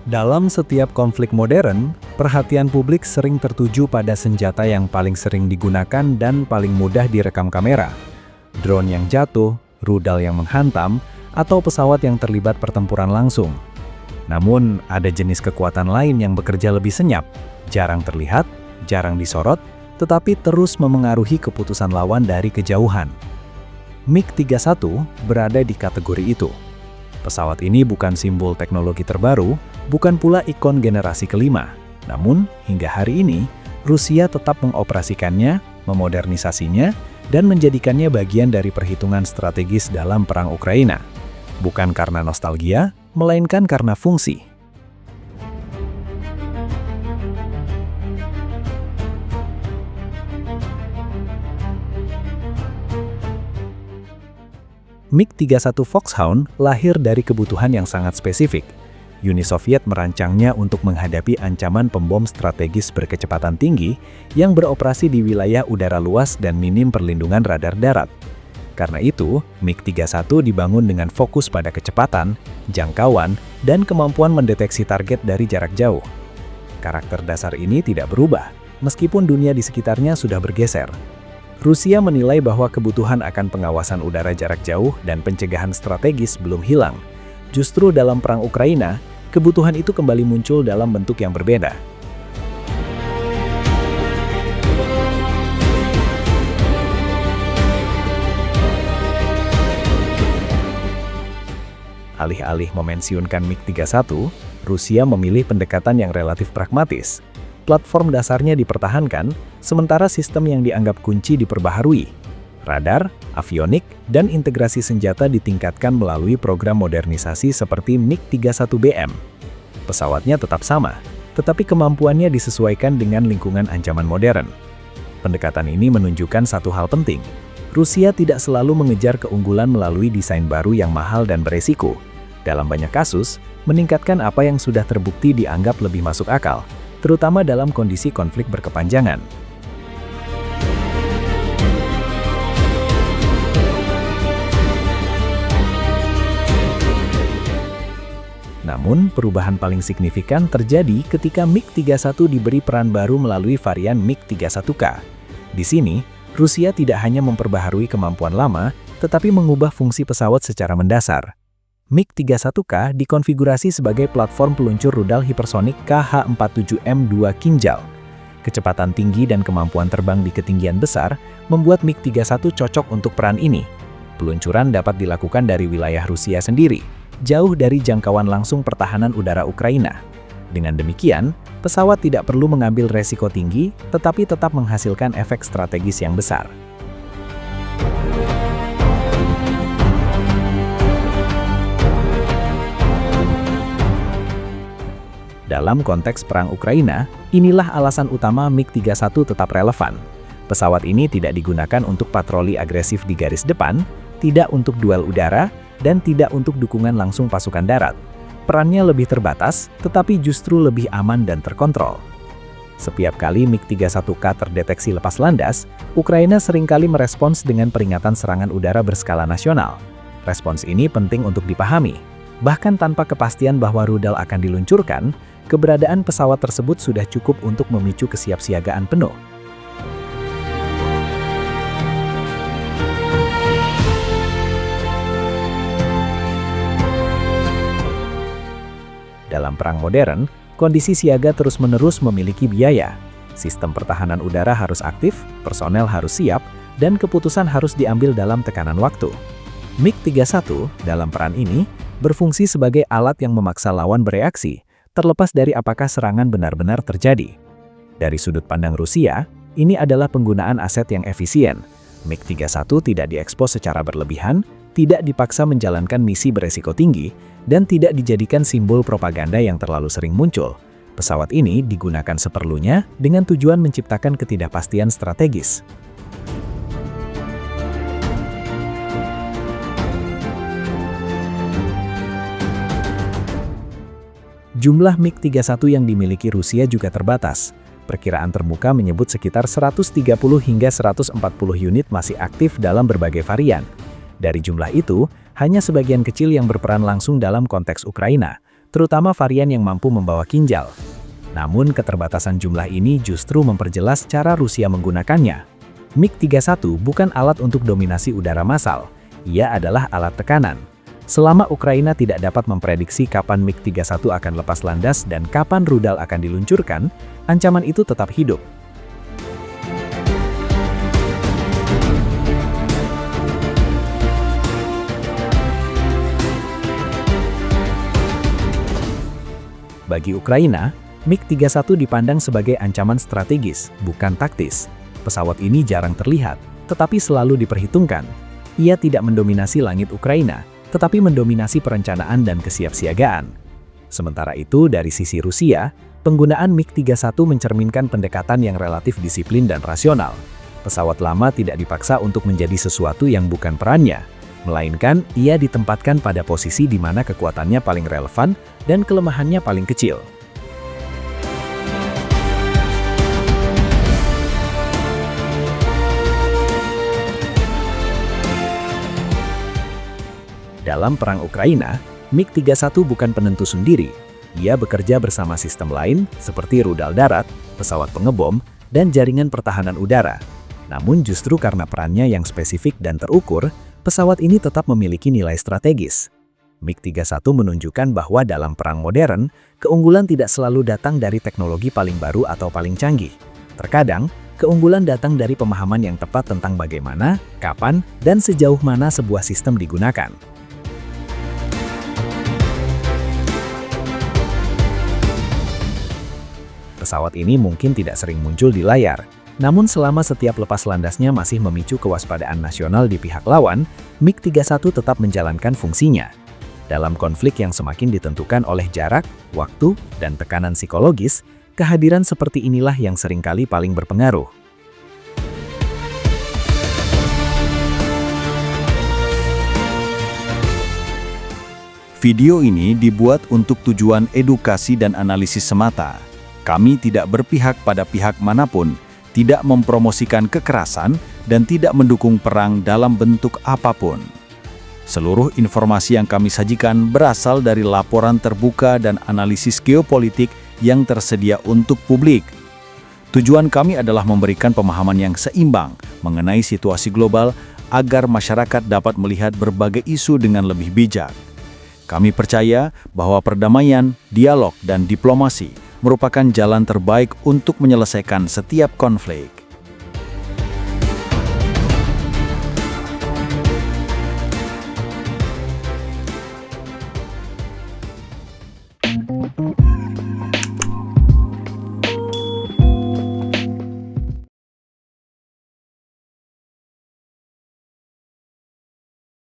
Dalam setiap konflik modern, perhatian publik sering tertuju pada senjata yang paling sering digunakan dan paling mudah direkam kamera. Drone yang jatuh, rudal yang menghantam, atau pesawat yang terlibat pertempuran langsung. Namun, ada jenis kekuatan lain yang bekerja lebih senyap, jarang terlihat, jarang disorot, tetapi terus memengaruhi keputusan lawan dari kejauhan. MiG-31 berada di kategori itu. Pesawat ini bukan simbol teknologi terbaru, bukan pula ikon generasi kelima. Namun, hingga hari ini, Rusia tetap mengoperasikannya, memodernisasinya, dan menjadikannya bagian dari perhitungan strategis dalam perang Ukraina. Bukan karena nostalgia, melainkan karena fungsi. MiG-31 Foxhound lahir dari kebutuhan yang sangat spesifik. Uni Soviet merancangnya untuk menghadapi ancaman pembom strategis berkecepatan tinggi yang beroperasi di wilayah udara luas dan minim perlindungan radar darat. Karena itu, MiG-31 dibangun dengan fokus pada kecepatan, jangkauan, dan kemampuan mendeteksi target dari jarak jauh. Karakter dasar ini tidak berubah, meskipun dunia di sekitarnya sudah bergeser. Rusia menilai bahwa kebutuhan akan pengawasan udara jarak jauh dan pencegahan strategis belum hilang. Justru dalam perang Ukraina, kebutuhan itu kembali muncul dalam bentuk yang berbeda. Alih-alih memensiunkan MiG-31, Rusia memilih pendekatan yang relatif pragmatis. Platform dasarnya dipertahankan, sementara sistem yang dianggap kunci diperbaharui. Radar, avionik, dan integrasi senjata ditingkatkan melalui program modernisasi seperti MiG-31BM. Pesawatnya tetap sama, tetapi kemampuannya disesuaikan dengan lingkungan ancaman modern. Pendekatan ini menunjukkan satu hal penting. Rusia tidak selalu mengejar keunggulan melalui desain baru yang mahal dan beresiko. Dalam banyak kasus, meningkatkan apa yang sudah terbukti dianggap lebih masuk akal, terutama dalam kondisi konflik berkepanjangan. Namun, perubahan paling signifikan terjadi ketika MiG-31 diberi peran baru melalui varian MiG-31K. Di sini, Rusia tidak hanya memperbaharui kemampuan lama, tetapi mengubah fungsi pesawat secara mendasar. MiG-31K dikonfigurasi sebagai platform peluncur rudal hipersonik KH-47M2 Kinjal. Kecepatan tinggi dan kemampuan terbang di ketinggian besar membuat MiG-31 cocok untuk peran ini. Peluncuran dapat dilakukan dari wilayah Rusia sendiri, jauh dari jangkauan langsung pertahanan udara Ukraina. Dengan demikian, pesawat tidak perlu mengambil resiko tinggi, tetapi tetap menghasilkan efek strategis yang besar. Dalam konteks perang Ukraina, inilah alasan utama MiG-31 tetap relevan. Pesawat ini tidak digunakan untuk patroli agresif di garis depan, tidak untuk duel udara, dan tidak untuk dukungan langsung pasukan darat. Perannya lebih terbatas, tetapi justru lebih aman dan terkontrol. Setiap kali MiG-31K terdeteksi lepas landas, Ukraina seringkali merespons dengan peringatan serangan udara berskala nasional. Respons ini penting untuk dipahami. Bahkan tanpa kepastian bahwa rudal akan diluncurkan, keberadaan pesawat tersebut sudah cukup untuk memicu kesiapsiagaan penuh. Dalam perang modern, kondisi siaga terus-menerus memiliki biaya. Sistem pertahanan udara harus aktif, personel harus siap, dan keputusan harus diambil dalam tekanan waktu. MiG-31 dalam peran ini berfungsi sebagai alat yang memaksa lawan bereaksi, terlepas dari apakah serangan benar-benar terjadi. Dari sudut pandang Rusia, ini adalah penggunaan aset yang efisien. MiG-31 tidak diekspos secara berlebihan, tidak dipaksa menjalankan misi beresiko tinggi, dan tidak dijadikan simbol propaganda yang terlalu sering muncul. Pesawat ini digunakan seperlunya dengan tujuan menciptakan ketidakpastian strategis. Jumlah MiG-31 yang dimiliki Rusia juga terbatas. Perkiraan terbuka menyebut sekitar 130 hingga 140 unit masih aktif dalam berbagai varian. Dari jumlah itu, hanya sebagian kecil yang berperan langsung dalam konteks Ukraina. terutama varian yang mampu membawa kinjal. Namun keterbatasan jumlah ini justru memperjelas cara Rusia menggunakannya. MiG-31 bukan alat untuk dominasi udara massal, ia adalah alat tekanan. Selama Ukraina tidak dapat memprediksi kapan MiG-31 akan lepas landas dan kapan rudal akan diluncurkan, ancaman itu tetap hidup. Bagi Ukraina, MiG-31 dipandang sebagai ancaman strategis, bukan taktis. Pesawat ini jarang terlihat, tetapi selalu diperhitungkan. Ia tidak mendominasi langit Ukraina, tetapi mendominasi perencanaan dan kesiapsiagaan. Sementara itu, dari sisi Rusia, penggunaan MiG-31 mencerminkan pendekatan yang relatif disiplin dan rasional. Pesawat lama tidak dipaksa untuk menjadi sesuatu yang bukan perannya, melainkan ia ditempatkan pada posisi di mana kekuatannya paling relevan dan kelemahannya paling kecil. Dalam perang Ukraina, MiG-31 bukan penentu sendiri. Ia bekerja bersama sistem lain seperti rudal darat, pesawat pengebom, dan jaringan pertahanan udara. Namun justru karena perannya yang spesifik dan terukur, pesawat ini tetap memiliki nilai strategis. MiG-31 menunjukkan bahwa dalam perang modern, keunggulan tidak selalu datang dari teknologi paling baru atau paling canggih. Terkadang, keunggulan datang dari pemahaman yang tepat tentang bagaimana, kapan, dan sejauh mana sebuah sistem digunakan. Pesawat ini mungkin tidak sering muncul di layar, namun selama setiap lepas landasnya masih memicu kewaspadaan nasional di pihak lawan, MiG-31 tetap menjalankan fungsinya. Dalam konflik yang semakin ditentukan oleh jarak, waktu, dan tekanan psikologis, kehadiran seperti inilah yang seringkali paling berpengaruh. Video ini dibuat untuk tujuan edukasi dan analisis semata. Kami tidak berpihak pada pihak manapun, tidak mempromosikan kekerasan, dan tidak mendukung perang dalam bentuk apapun. Seluruh informasi yang kami sajikan berasal dari laporan terbuka dan analisis geopolitik yang tersedia untuk publik. Tujuan kami adalah memberikan pemahaman yang seimbang mengenai situasi global agar masyarakat dapat melihat berbagai isu dengan lebih bijak. Kami percaya bahwa perdamaian, dialog, dan diplomasi merupakan jalan terbaik untuk menyelesaikan setiap konflik.